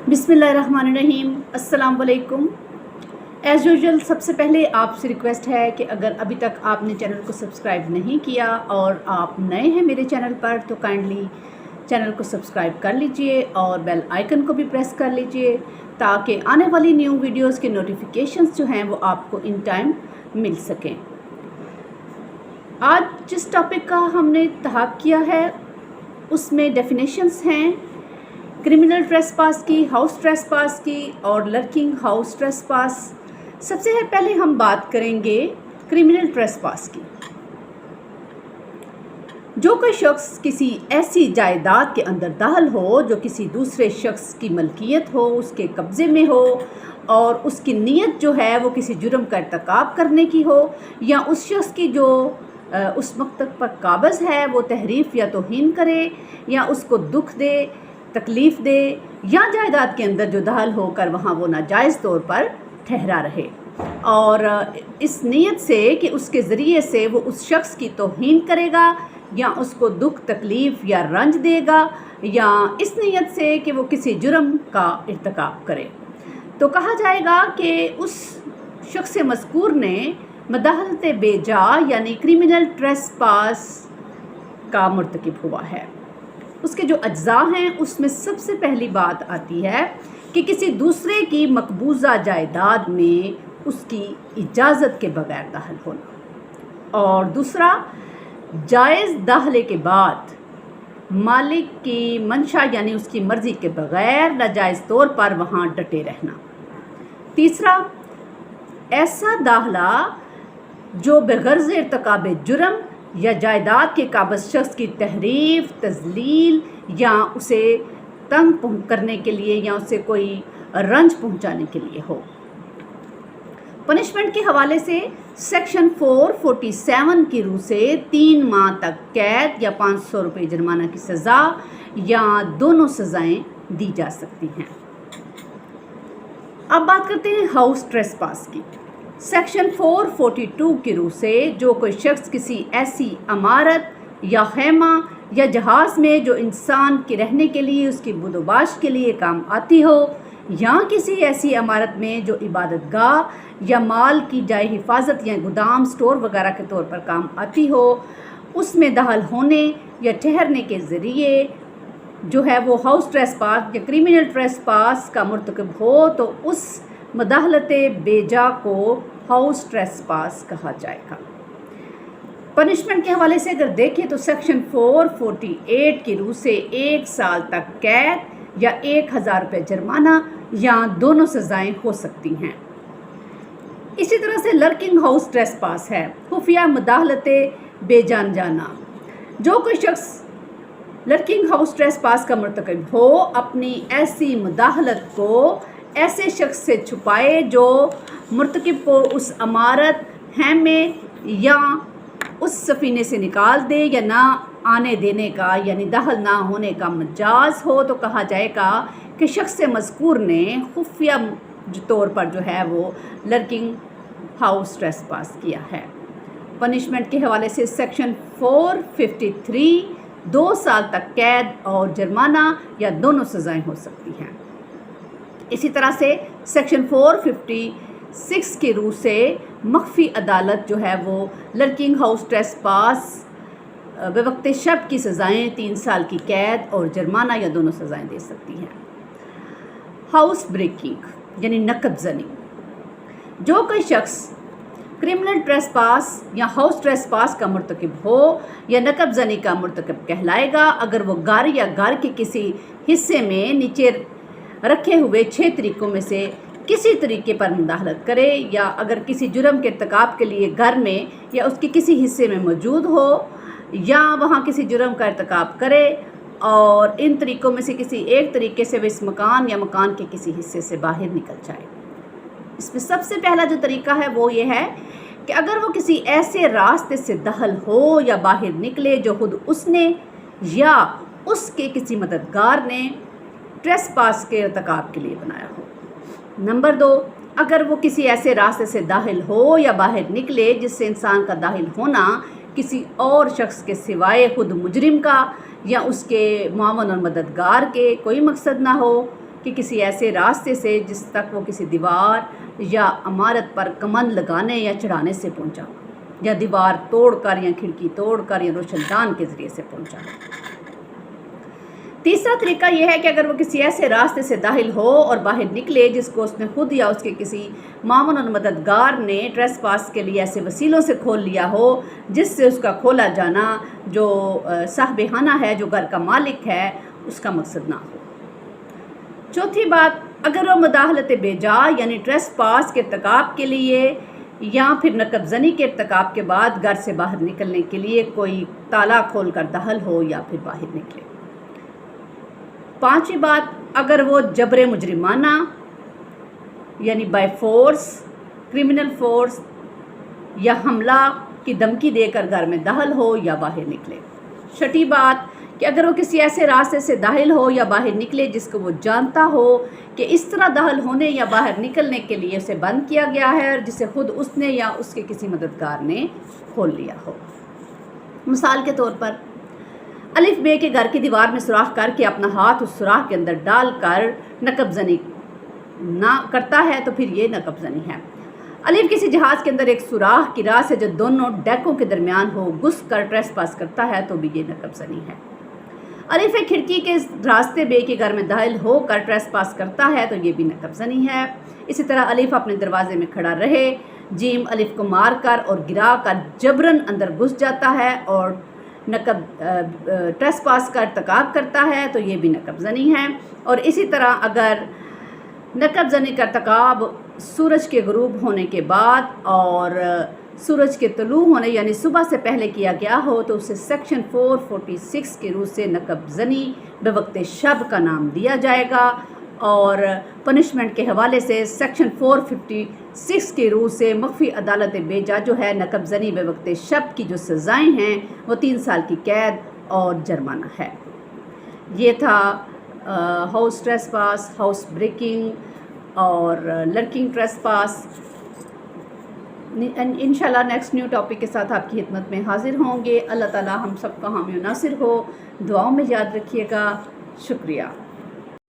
बिस्मिल्लाहिर्रहमानिर्रहीम। अस्सलाम वालेकुम। एज़ यूजुअल सबसे पहले आपसे रिक्वेस्ट है कि अगर अभी तक आपने चैनल को सब्सक्राइब नहीं किया और आप नए हैं मेरे चैनल पर तो काइंडली चैनल को सब्सक्राइब कर लीजिए और बेल आइकन को भी प्रेस कर लीजिए ताकि आने वाली न्यू वीडियोस के नोटिफिकेशंस जो हैं वो आपको इन टाइम मिल सकें। आज जिस टॉपिक का हमने तहाक़ किया है उसमें डेफिनेशंस हैं क्रिमिनल ट्रेसपास की, हाउस ट्रेसपास की और लर्किंग हाउस ट्रेसपास। सबसे पहले हम बात करेंगे क्रिमिनल ट्रेसपास की। जो कोई शख्स किसी ऐसी जायदाद के अंदर दाखिल हो जो किसी दूसरे शख्स की मलकियत हो, उसके कब्ज़े में हो और उसकी नीयत जो है वो किसी जुर्म का इर्तिकाब करने की हो, या उस शख्स की जो उस मकसद पर काबज़ है वो तहरीफ या तौहीन करे या उसको दुख दे, तकलीफ़ दे, या जायदाद के अंदर जो दाखिल होकर वहाँ वो नाजायज़ तौर पर ठहरा रहे और इस नीयत से कि उसके ज़रिए से वो उस शख्स की तौहीन करेगा या उसको दुख, तकलीफ़ या रंज देगा, या इस नीयत से कि वो किसी जुर्म का इर्तिकाब करे, तो कहा जाएगा कि उस शख्स मज़कूर ने मदाहलत बेजा यानी क्रिमिनल ट्रेसपास का मुर्तकिब हुआ है। उसके जो अज्जा हैं उसमें सबसे पहली बात आती है कि किसी दूसरे की मकबूजा जायदाद में उसकी इजाज़त के बगैर दाखिल होना, और दूसरा जायज़ दाखिले के बाद मालिक की मंशा यानी उसकी मर्ज़ी के बगैर नाजायज़ तौर पर वहाँ डटे रहना। तीसरा ऐसा दाखिला जो बग़र्ज़ इर्तिकाब जुर्म या जायदाद के काबिज़ शख्स की तहरीफ, तज़लील या उसे तंग करने के लिए या उसे कोई रंज पहुंचाने के लिए हो। पनिशमेंट के हवाले से सेक्शन 447 की रूह से 3 माह तक कैद या 500 रुपये जुर्माना की सज़ा या दोनों सज़ाएं दी जा सकती हैं। अब बात करते हैं हाउस ट्रेसपास की। सेक्शन 442 की रूह से जो कोई शख्स किसी ऐसी इमारत या खैमा या जहाज़ में जो इंसान के रहने के लिए, उसकी बुदोबाश के लिए काम आती हो, या किसी ऐसी इमारत में जो इबादतगाह या माल की जाए हिफाजत या गोदाम, स्टोर वगैरह के तौर पर काम आती हो, उसमें दाखिल होने या ठहरने के ज़रिए जो है वो हाउस ट्रेसपास या क्रिमिनल ट्रेसपास का मुर्तकिब हो, तो उस मदाहलत बेजा को हाउस ट्रेसपास कहा जाएगा। पनिशमेंट के हवाले से अगर देखें तो सेक्शन 448 की रूह से 1 साल तक कैद या 1000 रुपये जुर्माना या दोनों सज़ाएं हो सकती हैं। इसी तरह से लर्किंग हाउस ट्रेसपास है खुफिया मदाहलत बेजान जाना। जो कोई शख्स लर्किंग हाउस ट्रेसपास का मुर्तकिब हो अपनी ऐसी मदाहलत को ऐसे शख्स से छुपाए जो मुर्तकिब को उस इमारत, हैमे या उस सफ़ीने से निकाल दे या ना आने देने का यानी दाखिल ना होने का मजाज हो, तो कहा जाएगा कि शख्स मज़कूर ने खुफिया तौर पर जो है वो लर्किंग हाउस ट्रेसपास किया है। पनिशमेंट के हवाले से सेक्शन 453 2 साल तक कैद और जुर्माना या दोनों सज़ाएं हो सकती हैं। इसी तरह से सेक्शन 456 की रूह से मख्फी अदालत जो है वो लर्किंग हाउस ट्रेसपास बेवक्त शब की सज़ाएं 3 साल की कैद और जुर्माना या दोनों सज़ाएं दे सकती हैं। हाउस ब्रेकिंग यानी नकब ज़नी। जो कोई शख्स क्रिमिनल ट्रेसपास या हाउस ट्रेसपास का मुर्तकिब हो या नकब ज़नी का मुर्तकिब कहलाएगा अगर वो घर या घर के किसी हिस्से में नीचे रखे हुए 6 तरीक़ों में से किसी तरीके पर मुदाखलत करे, या अगर किसी जुर्म के इर्तिकाब के लिए घर में या उसके किसी हिस्से में मौजूद हो या वहाँ किसी जुर्म का इर्तिकाब करे, और इन तरीक़ों में से किसी एक तरीके से वह इस मकान या मकान के किसी हिस्से से बाहर निकल जाए। इसमें सबसे पहला जो तरीका है वो ये है कि अगर वो किसी ऐसे रास्ते से दाखिल हो या बाहर निकले जो खुद उसने या उसके किसी मददगार ने ट्रेसपास के इर्तिकाब के लिए बनाया हो। नंबर 2, अगर वो किसी ऐसे रास्ते से दाखिल हो या बाहर निकले जिससे इंसान का दाखिल होना किसी और शख्स के सिवाय खुद मुजरिम का या उसके मुआवन और मददगार के कोई मकसद ना हो, کہ کسی ایسے راستے سے جس تک وہ کسی دیوار یا عمارت پر کمند لگانے یا چڑھانے سے پہنچا، یا دیوار توڑ کر یا کھڑکی توڑ کر یا روشن دان کے ذریعے سے پہنچا۔ تیسرا طریقہ یہ ہے کہ اگر وہ کسی ایسے راستے سے داخل ہو اور باہر نکلے جس کو اس نے خود یا اس کے کسی معاون اور مددگار نے ٹریس پاس کے لیے ایسے وسیلوں سے کھول لیا ہو جس سے اس کا کھولا جانا جو صاحب خانہ ہے، جو گھر کا مالک ہے، اس کا مقصد نہ ہو۔ چوتھی بات، اگر وہ مداخلت بے جا یعنی ٹریس پاس کے ارتکاب کے لیے یا پھر نقب زنی کے ارتکاب کے بعد گھر سے باہر نکلنے کے لیے کوئی تالا کھول کر داخل ہو یا پھر باہر نکلے۔ پانچویں بات، اگر وہ جبر مجرمانہ یعنی بائی فورس، کرمنل فورس یا حملہ کی دھمکی دے کر گھر میں داخل ہو یا باہر نکلے۔ چھٹی بات کہ اگر وہ کسی ایسے راستے سے داخل ہو یا باہر نکلے جس کو وہ جانتا ہو کہ اس طرح داخل ہونے یا باہر نکلنے کے لیے اسے بند کیا گیا ہے اور جسے خود اس نے یا اس کے کسی مددگار نے کھول لیا ہو۔ مثال کے طور پر الف بے کے گھر کی دیوار میں سوراخ کر کے اپنا ہاتھ اس سوراخ کے اندر ڈال کر نقب زنی نہ کرتا ہے تو پھر یہ نقب زنی ہے۔ الف کسی جہاز کے اندر ایک سوراخ کی راہ سے جو دونوں ڈیکوں کے درمیان ہو گھس کر ٹریس پاس کرتا ہے تو بھی یہ نقب زنی ہے۔ الف ایک کھڑکی کے راستے بے کے گھر میں داخل ہو کر ٹریس پاس کرتا ہے تو یہ بھی نقب زنی ہے۔ اسی طرح الف اپنے دروازے میں کھڑا رہے، جیم الف کو مار کر اور گرا کر جبراً اندر گھس جاتا ہے اور نقب ٹریس پاس کا ارتکاب کرتا ہے تو یہ بھی نقب زنی ہے۔ اور اسی طرح اگر نقب زنی کا ارتکاب سورج کے غروب ہونے کے بعد اور سورج کے طلوع ہونے یعنی صبح سے پہلے کیا گیا ہو تو اسے سیکشن 446 کے روح سے نقب زنی بوقت شب کا نام دیا جائے گا، اور پنشمنٹ کے حوالے سے سیکشن 456 کی روح سے مخفی عدالت بے جا جو ہے نقب زنی بوقت شب کی جو سزائیں ہیں وہ 3 سال کی قید اور جرمانہ ہے۔ یہ تھا ہاؤس ٹریس پاس، ہاؤس بریکنگ اور لرکنگ ٹریس پاس۔ انشاءاللہ نیکسٹ نیو ٹاپک کے ساتھ آپ کی خدمت میں حاضر ہوں گے۔ اللہ تعالی ہم سب کا حامی و ناصر ہو، دعاؤں میں یاد رکھیے گا۔ شکریہ۔